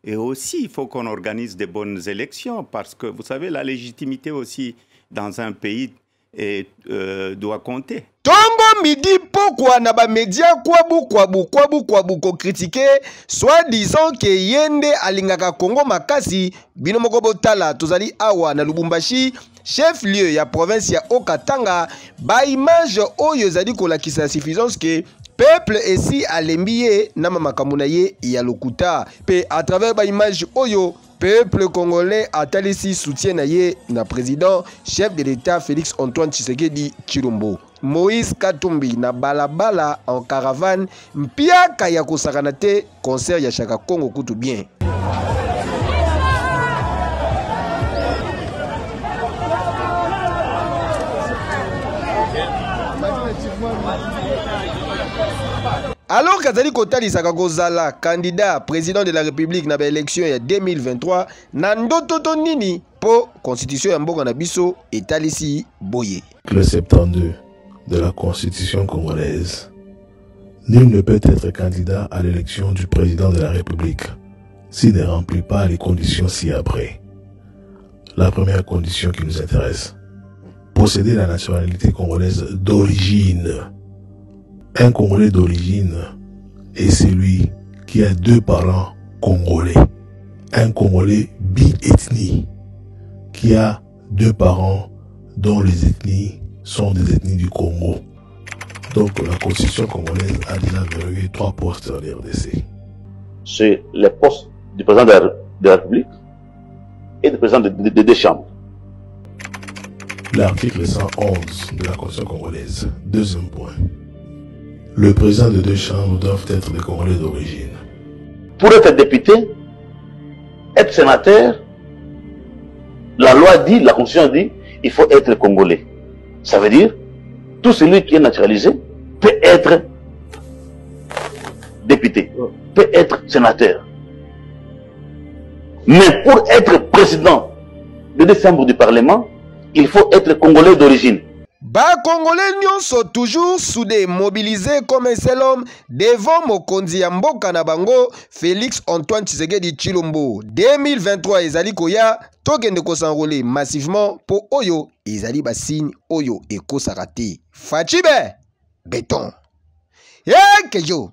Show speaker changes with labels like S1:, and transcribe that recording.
S1: Et aussi, il faut qu'on organise des bonnes élections parce que, vous savez, la légitimité aussi dans un pays doit compter.
S2: Tongo midi pourquoi na ba média kwabu ko critiquer soit disant que yende alingaka Congo makasi bino moko botala tozali awa na Lubumbashi chef lieu ya province ya Okatanga ba image oyo zali kolakisa suffisance que peuple ici alembiye na makambo na ye ya lokuta pe à travers ba image oyo peuple congolais atalisi soutien na ye na président chef de l'État Félix Antoine Tshisekedi Tshilombo. Moïse Katumbi na balabala en caravane mpiaka ya kosakana te concert ya Chaka Congo kutu bien. Alors Kazali Kotali Sakakozala, candidat président de la République na élection ya 2023, nandoto nini po constitution ya mboka na biso etalisi boye.
S3: Le 72 de la constitution congolaise. Nul ne peut être candidat à l'élection du président de la République s'il ne remplit pas les conditions ci-après. La première condition qui nous intéresse, posséder la nationalité congolaise d'origine. Un Congolais d'origine est celui qui a 2 parents congolais. Un Congolais bi-ethnie qui a 2 parents dont les ethnies sont des ethnies du Congo. Donc la constitution congolaise a déjà verrouillé 3 postes en RDC.
S4: C'est les postes du président de la République et du président des 2 chambres.
S3: L'article 111 de la constitution congolaise, deuxième point. Le président des 2 chambres doivent être des Congolais d'origine.
S4: Pour être député, être sénateur, la loi dit, la constitution dit, il faut être congolais. Ça veut dire, tout celui qui est naturalisé peut être député, peut être sénateur. Mais pour être président de 2 chambres du Parlement, il faut être Congolais d'origine.
S2: Ba Congolais nyonso toujours soudés, mobilisés comme un seul homme devant mokonzi ya mboka na bango Félix Antoine Tshisekedi Tshilombo. 2023 ezali koya tokende kosanrole massivement po oyo ezali ba signe oyo ekosaka te. Fachibe béton. Kejo.